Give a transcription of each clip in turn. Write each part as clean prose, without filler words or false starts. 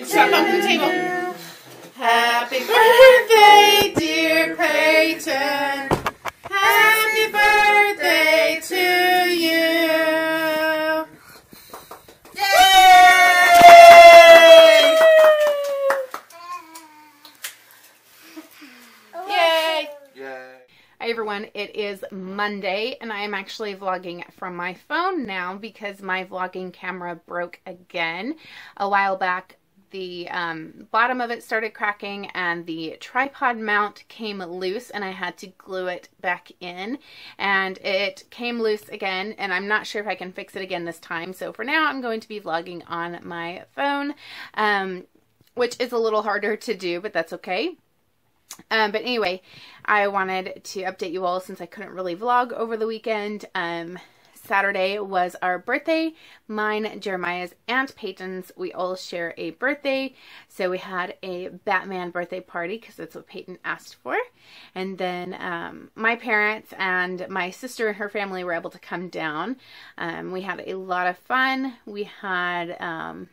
Stop on the table. Happy birthday, dear Peyton. Happy birthday to you. Yay! Yay! Hi everyone, it is Monday and I am actually vlogging from my phone now because my vlogging camera broke again. A while back the bottom of it started cracking and the tripod mount came loose and I had to glue it back in, and it came loose again and I'm not sure if I can fix it again this time. So for now I'm going to be vlogging on my phone, which is a little harder to do, but that's okay. But anyway, I wanted to update you all since I couldn't really vlog over the weekend. Saturday was our birthday, mine, Jeremiah's, and Peyton's. We all share a birthday, so we had a Batman birthday party because that's what Peyton asked for. And then my parents and my sister and her family were able to come down. We had a lot of fun. We had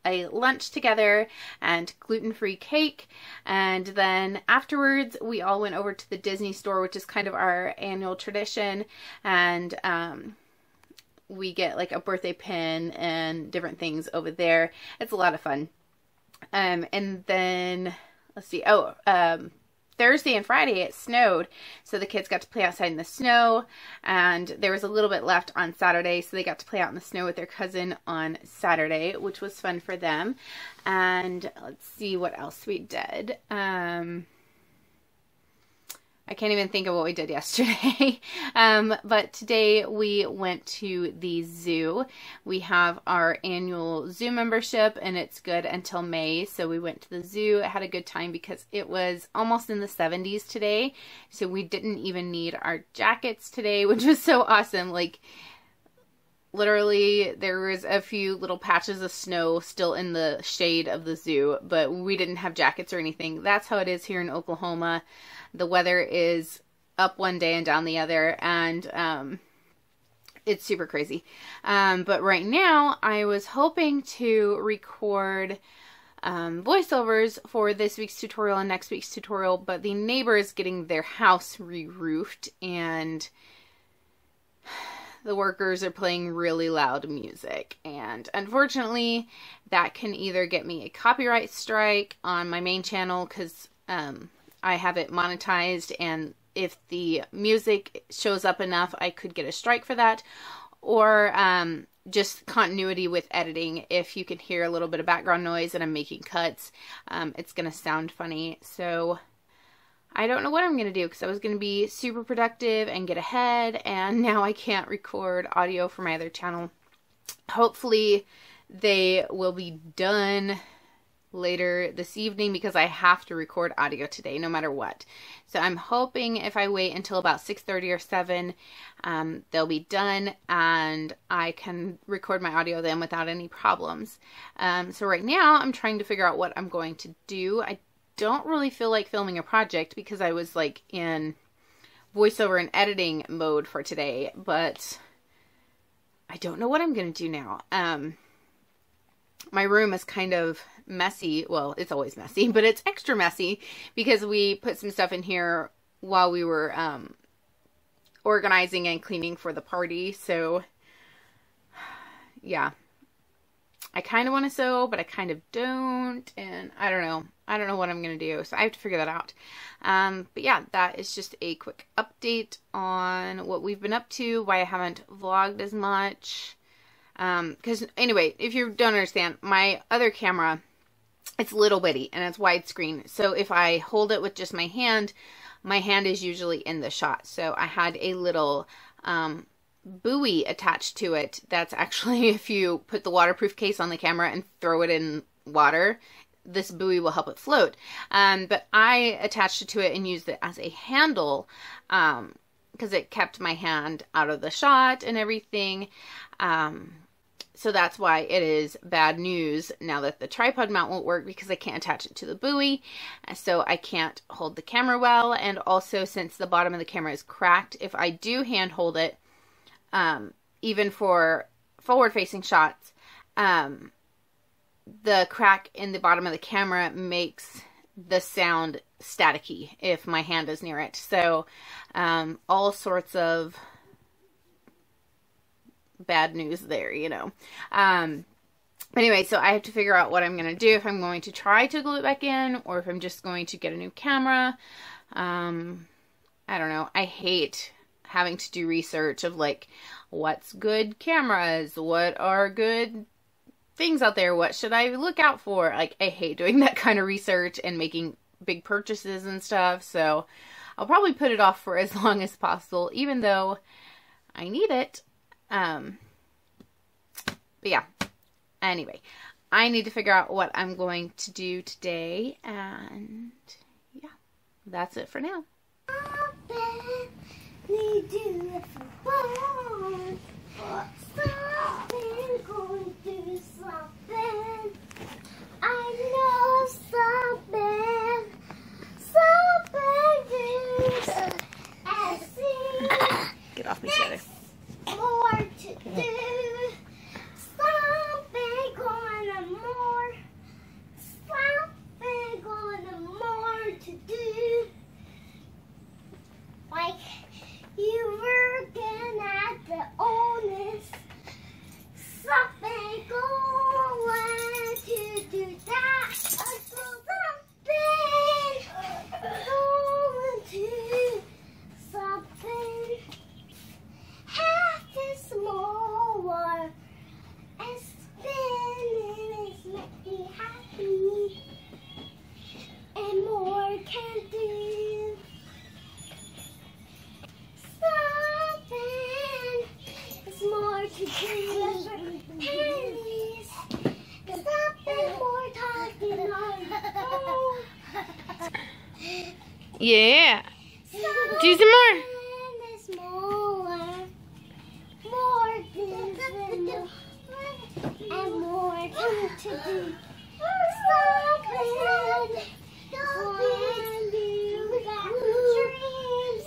a lunch together and gluten-free cake, and then afterwards we all went over to the Disney store, which is kind of our annual tradition, and we get like a birthday pin and different things over there. It's a lot of fun. And then let's see, Thursday and Friday it snowed, so the kids got to play outside in the snow, and there was a little bit left on Saturday, so they got to play out in the snow with their cousin on Saturday, which was fun for them. And let's see what else we did. I can't even think of what we did yesterday. But today we went to the zoo. We have our annual zoo membership and it's good until May. So we went to the zoo, had a good time because it was almost in the 70s today. So we didn't even need our jackets today, which was so awesome. Like, literally there was a few little patches of snow still in the shade of the zoo, but we didn't have jackets or anything. That's how it is here in Oklahoma. The weather is up one day and down the other, and it's super crazy. But right now, I was hoping to record voiceovers for this week's tutorial and next week's tutorial, but the neighbor is getting their house re-roofed, and the workers are playing really loud music, and unfortunately, that can either get me a copyright strike on my main channel, because I have it monetized, and if the music shows up enough, I could get a strike for that, or just continuity with editing. If you can hear a little bit of background noise and I'm making cuts, it's going to sound funny. So I don't know what I'm going to do, because I was going to be super productive and get ahead, and now I can't record audio for my other channel. Hopefully they will be done later this evening, because I have to record audio today no matter what. So I'm hoping if I wait until about 6:30 or 7, they'll be done and I can record my audio then without any problems. So right now I'm trying to figure out what I'm going to do. I don't really feel like filming a project because I was like in voiceover and editing mode for today, but I don't know what I'm going to do now. my room is kind of messy. Well, it's always messy, but it's extra messy because we put some stuff in here while we were organizing and cleaning for the party. So yeah, I kind of want to sew, but I kind of don't, and I don't know. I don't know what I'm going to do, so I have to figure that out. But yeah, that is just a quick update on what we've been up to, why I haven't vlogged as much. Because anyway, if you don't understand, my other camera, it's little bitty and it's widescreen. So if I hold it with just my hand is usually in the shot. So I had a little buoy attached to it. That's actually, if you put the waterproof case on the camera and throw it in water, this buoy will help it float. But I attached it to it and used it as a handle because it kept my hand out of the shot and everything. So that's why it is bad news now that the tripod mount won't work, because I can't attach it to the buoy. So I can't hold the camera well. And also, since the bottom of the camera is cracked, if I do hand hold it, even for forward facing shots, the crack in the bottom of the camera makes the sound staticky if my hand is near it. So all sorts of bad news there, you know. Anyway, so I have to figure out what I'm going to do, if I'm going to try to glue it back in or if I'm just going to get a new camera. I don't know. I hate having to do research of like, what's good cameras? What are good things out there? What should I look out for? Like, I hate doing that kind of research and making big purchases and stuff. So I'll probably put it off for as long as possible, even though I need it. But yeah, anyway, I need to figure out what I'm going to do today, and yeah, that's it for now. Get off me, Sarah. More to do, something going more, something going more to do, like you working at the oldest, something going to do that, something going to something. More and spinning is make me happy, and more can do. Something is more to do. Pennies, something more talking on the phone. Yeah. Do some more. And more to do. Something going you got dreams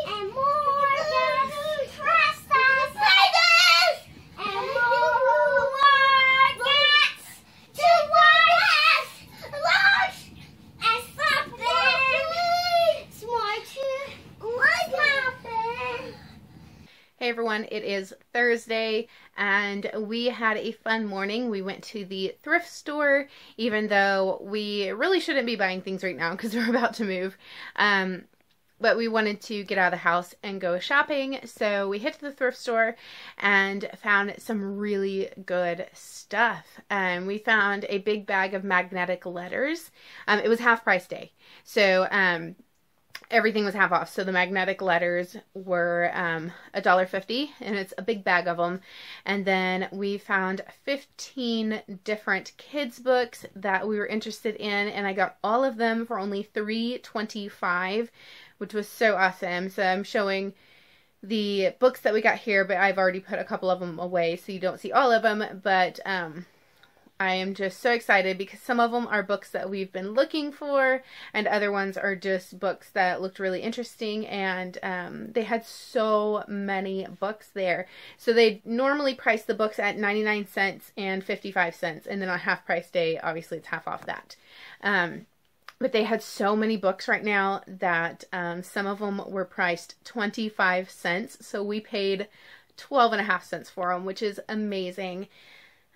and more gas trust us and more gas to what large and something more to happen. Hey everyone, it is Thursday and we had a fun morning. We went to the thrift store, even though we really shouldn't be buying things right now because we're about to move. But we wanted to get out of the house and go shopping, so we hit the thrift store and found some really good stuff. We found a big bag of magnetic letters. It was half price day, so everything was half off. So the magnetic letters were $1.50, and it's a big bag of them. And then we found 15 different kids books that we were interested in, and I got all of them for only $3.25, which was so awesome. So I'm showing the books that we got here, but I've already put a couple of them away, so you don't see all of them. But I am just so excited because some of them are books that we've been looking for, and other ones are just books that looked really interesting, and they had so many books there. So they normally price the books at 99 cents and 55 cents, and then on half price day, obviously it's half off that. But they had so many books right now that some of them were priced 25 cents, so we paid 12.5 cents for them, which is amazing.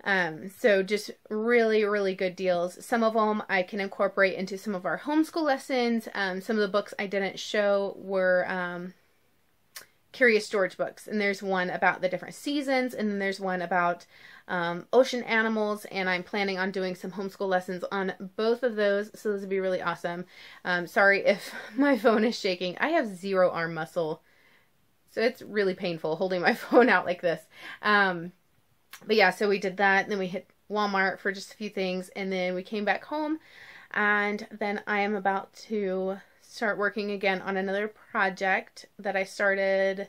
So just really, really good deals. Some of them I can incorporate into some of our homeschool lessons. Some of the books I didn't show were Curious George books. And there's one about the different seasons, and then there's one about ocean animals, and I'm planning on doing some homeschool lessons on both of those, so those would be really awesome. Sorry if my phone is shaking. I have zero arm muscle, so it's really painful holding my phone out like this. But yeah, so we did that, and then we hit Walmart for just a few things, and then we came back home, and then I am about to start working again on another project that I started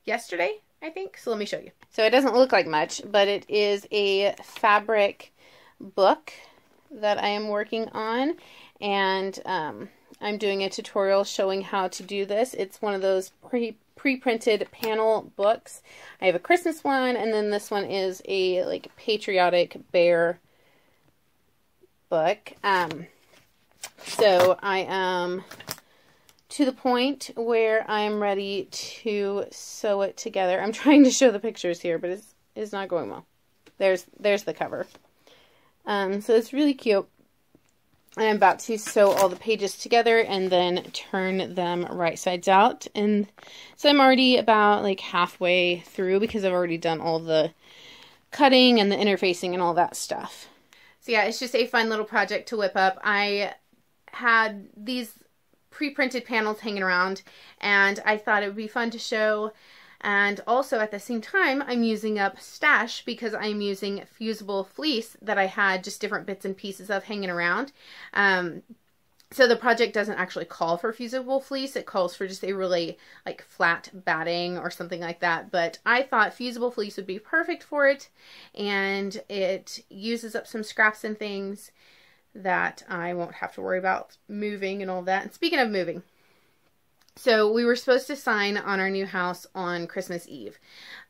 yesterday, I think. So let me show you. So it doesn't look like much, but it is a fabric book that I am working on, and I'm doing a tutorial showing how to do this. It's one of those pre-printed panel books. I have a Christmas one, and then this one is a like patriotic bear book. So I am to the point where I'm ready to sew it together. I'm trying to show the pictures here, but it's not going well. There's the cover. So it's really cute. I'm about to sew all the pages together and then turn them right sides out. And so I'm already about like halfway through because I've already done all the cutting and the interfacing and all that stuff. So yeah, it's just a fun little project to whip up. I had these pre-printed panels hanging around, and I thought it would be fun to show. And also at the same time, I'm using up stash because I'm using fusible fleece that I had just different bits and pieces of hanging around. So the project doesn't actually call for fusible fleece. It calls for just a really like flat batting or something like that. But I thought fusible fleece would be perfect for it. And it uses up some scraps and things that I won't have to worry about moving and all that. And speaking of moving, so we were supposed to sign on our new house on Christmas Eve,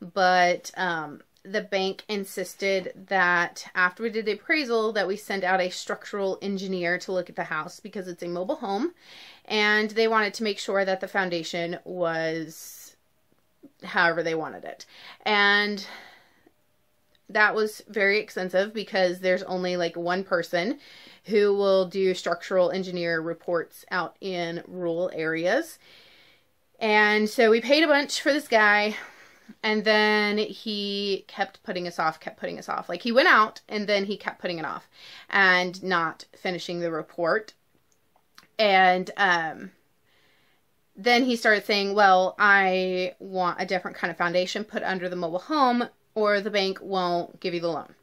but the bank insisted that after we did the appraisal that we send out a structural engineer to look at the house because it's a mobile home, and they wanted to make sure that the foundation was however they wanted it. And that was very expensive because there's only like one person who will do structural engineer reports out in rural areas. And so we paid a bunch for this guy, and then he kept putting us off. Like he went out and then he kept putting it off and not finishing the report. And then he started saying, well, I want a different kind of foundation put under the mobile home, or the bank won't give you the loan.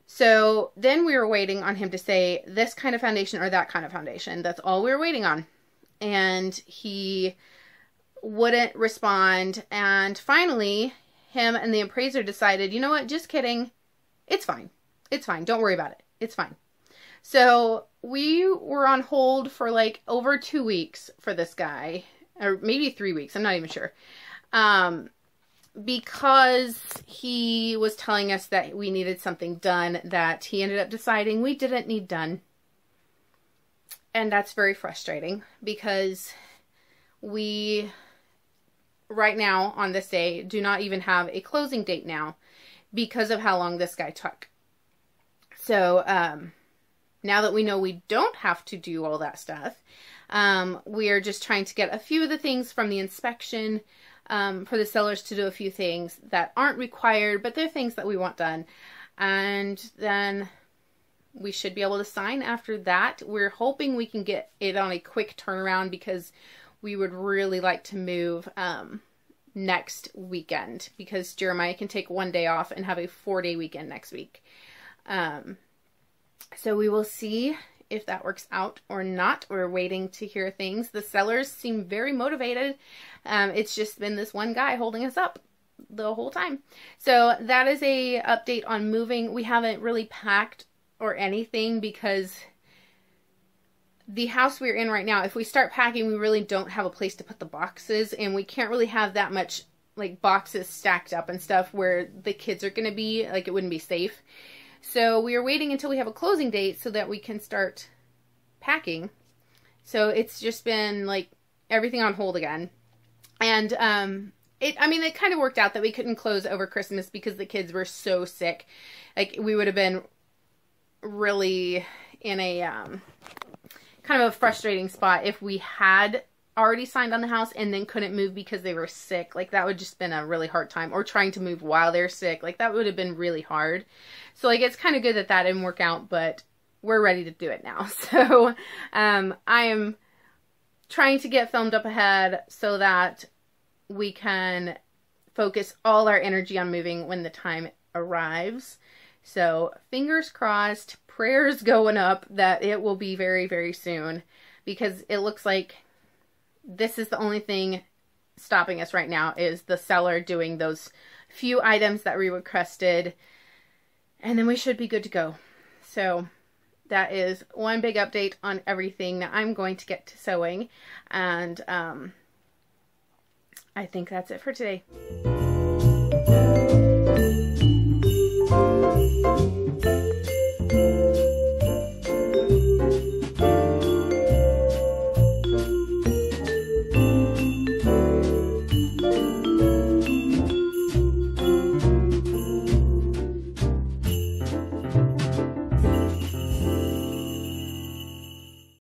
So then we were waiting on him to say this kind of foundation or that kind of foundation. That's all we were waiting on. And he wouldn't respond. And finally, him and the appraiser decided, you know what, just kidding. It's fine. It's fine. Don't worry about it. It's fine. So we were on hold for like over 2 weeks for this guy, or maybe 3 weeks. I'm not even sure. Because he was telling us that we needed something done that he ended up deciding we didn't need done. And that's very frustrating because we, right now on this day, do not even have a closing date now because of how long this guy took. So now that we know we don't have to do all that stuff, we are just trying to get a few of the things from the inspection for the sellers to do a few things that aren't required, but they're things that we want done. And then we should be able to sign after that. We're hoping we can get it on a quick turnaround because we would really like to move next weekend because Jeremiah can take 1 day off and have a 4-day weekend next week. So we will see if that works out or not. We're waiting to hear things. The sellers seem very motivated. It's just been this one guy holding us up. the whole time. So that is a update on moving. We haven't really packed or anything because the house we're in right now, if we start packing, we really don't have a place to put the boxes, and we can't really have that much like boxes stacked up and stuff where the kids are going to be, like it wouldn't be safe. So we are waiting until we have a closing date so that we can start packing. So it's just been like everything on hold again. And it kind of worked out that we couldn't close over Christmas because the kids were so sick. Like we would have been really in a kind of a frustrating spot if we had already signed on the house and then couldn't move because they were sick. Like that would just been a really hard time, or trying to move while they're sick. Like that would have been really hard. So like it's kind of good that that didn't work out, but we're ready to do it now. So I am trying to get filmed up ahead so that we can focus all our energy on moving when the time arrives. So fingers crossed, prayers going up that it will be very, very soon, because it looks like this is the only thing stopping us right now, is the seller doing those few items that we requested, and then we should be good to go. So that is one big update on everything. Now I'm going to get to sewing, and I think that's it for today.